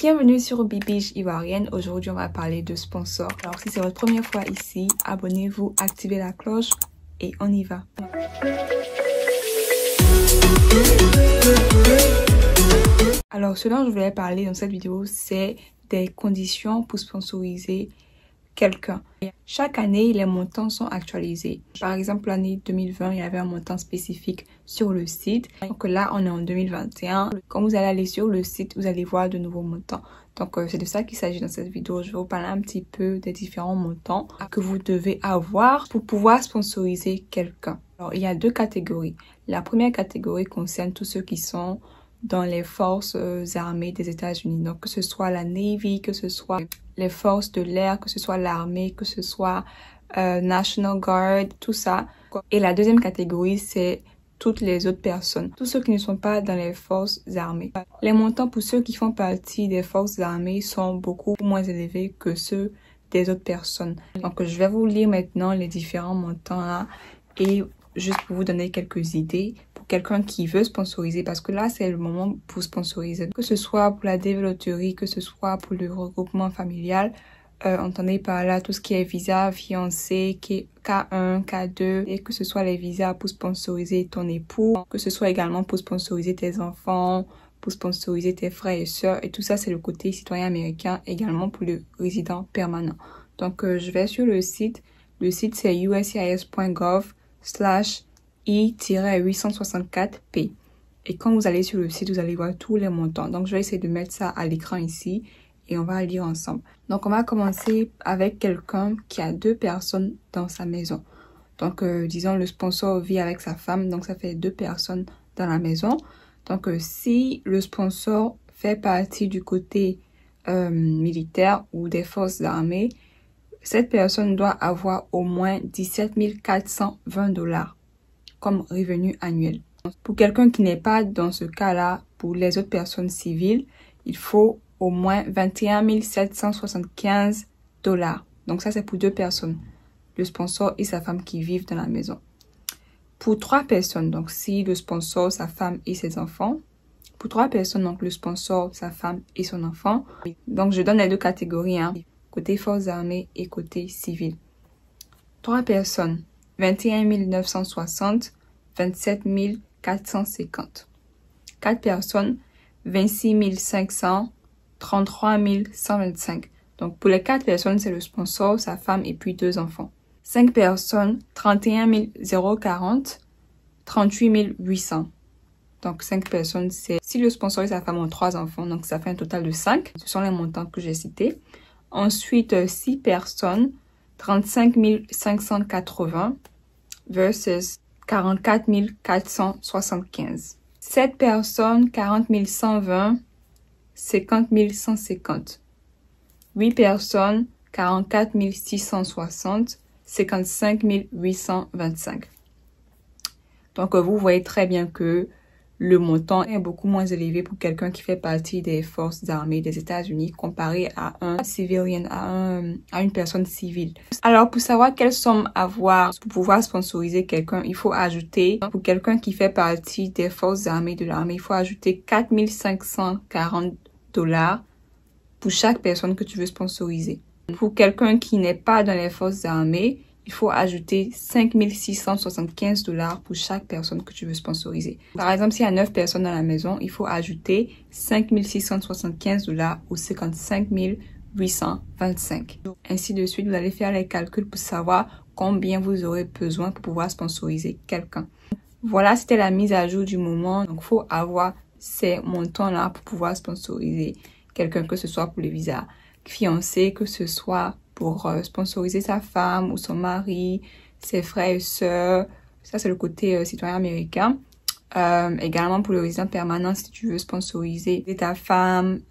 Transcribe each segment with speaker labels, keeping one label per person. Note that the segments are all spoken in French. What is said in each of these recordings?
Speaker 1: Bienvenue sur Bibiche Ivoirienne. Aujourd'hui, on va parler de sponsors. Alors, si c'est votre première fois ici, abonnez-vous, activez la cloche et on y va. Alors, ce dont je voulais parler dans cette vidéo, c'est des conditions pour sponsoriser quelqu'un. Chaque année, les montants sont actualisés. Par exemple, l'année 2020, il y avait un montant spécifique sur le site. Donc là, on est en 2021. Quand vous allez aller sur le site, vous allez voir de nouveaux montants. Donc, c'est de ça qu'il s'agit dans cette vidéo. Je vais vous parler un petit peu des différents montants que vous devez avoir pour pouvoir sponsoriser quelqu'un. Alors, il y a deux catégories. La première catégorie concerne tous ceux qui sont dans les forces armées des États-Unis. Donc, que ce soit la Navy, que ce soit les forces de l'air, que ce soit l'armée, que ce soit National Guard, tout ça. Et la deuxième catégorie, c'est toutes les autres personnes, tous ceux qui ne sont pas dans les forces armées. Les montants pour ceux qui font partie des forces armées sont beaucoup moins élevés que ceux des autres personnes. Donc, je vais vous lire maintenant les différents montants là et juste pour vous donner quelques idées pour quelqu'un qui veut sponsoriser, parce que là, c'est le moment pour sponsoriser. Que ce soit pour la développerie, que ce soit pour le regroupement familial, entendez par là tout ce qui est visa, fiancé, K1, K2, et que ce soit les visas pour sponsoriser ton époux, que ce soit également pour sponsoriser tes enfants, pour sponsoriser tes frères et sœurs, et tout ça, c'est le côté citoyen américain, également pour le résident permanent. Donc, je vais sur le site. Le site, c'est uscis.gov/I-864P. Et quand vous allez sur le site, vous allez voir tous les montants. Donc, je vais essayer de mettre ça à l'écran ici et on va lire ensemble. Donc, on va commencer avec quelqu'un qui a 2 personnes dans sa maison. Donc, disons, le sponsor vit avec sa femme. Donc, ça fait 2 personnes dans la maison. Donc, si le sponsor fait partie du côté militaire ou des forces armées, cette personne doit avoir au moins 17 420 $ comme revenu annuel. Pour quelqu'un qui n'est pas dans ce cas-là, pour les autres personnes civiles, il faut au moins 21 775 $. Donc ça, c'est pour 2 personnes, le sponsor et sa femme qui vivent dans la maison. Pour 3 personnes, donc si le sponsor, sa femme et ses enfants, pour 3 personnes, donc le sponsor, sa femme et son enfant, donc je donne les 2 catégories, hein. Côté forces armées et côté civil. 3 personnes, 21 960, 27 450. 4 personnes, 26 500, 33 125. Donc, pour les 4 personnes, c'est le sponsor, sa femme et puis 2 enfants. 5 personnes, 31 040, 38 800. Donc, 5 personnes, c'est si le sponsor et sa femme ont 3 enfants, donc ça fait un total de 5. Ce sont les montants que j'ai cités. Ensuite, 6 personnes, 35 580 versus 44 475. 7 personnes, 40 120, 50 150. 8 personnes, 44 660, 55 825. Donc, vous voyez très bien que le montant est beaucoup moins élevé pour quelqu'un qui fait partie des forces armées des États-Unis comparé à un civilian, à une personne civile. Alors, pour savoir quelle somme avoir pour pouvoir sponsoriser quelqu'un, il faut ajouter, pour quelqu'un qui fait partie des forces armées de l'armée, il faut ajouter 4 540 $ pour chaque personne que tu veux sponsoriser. Pour quelqu'un qui n'est pas dans les forces armées, il faut ajouter 5 675 $ pour chaque personne que tu veux sponsoriser. Par exemple, s'il y a 9 personnes dans la maison, il faut ajouter 5 675 $ ou 55 825. Ainsi de suite, vous allez faire les calculs pour savoir combien vous aurez besoin pour pouvoir sponsoriser quelqu'un. Voilà, c'était la mise à jour du moment. Donc, il faut avoir ces montants-là pour pouvoir sponsoriser quelqu'un, que ce soit pour le visa fiancé, que ce soit pour sponsoriser sa femme ou son mari, ses frères et sœurs. Ça, c'est le côté citoyen américain. Également pour le résident permanent, si tu veux sponsoriser ta femme,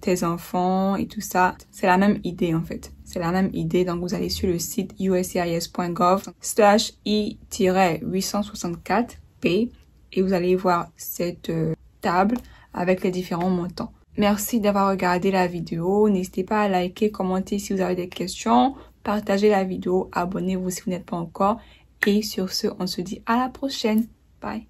Speaker 1: tes enfants et tout ça. C'est la même idée, en fait. C'est la même idée. Donc, vous allez sur le site uscis.gov/I-864P et vous allez voir cette table avec les différents montants. Merci d'avoir regardé la vidéo. N'hésitez pas à liker, commenter si vous avez des questions. Partagez la vidéo. Abonnez-vous si vous n'êtes pas encore. Et sur ce, on se dit à la prochaine. Bye.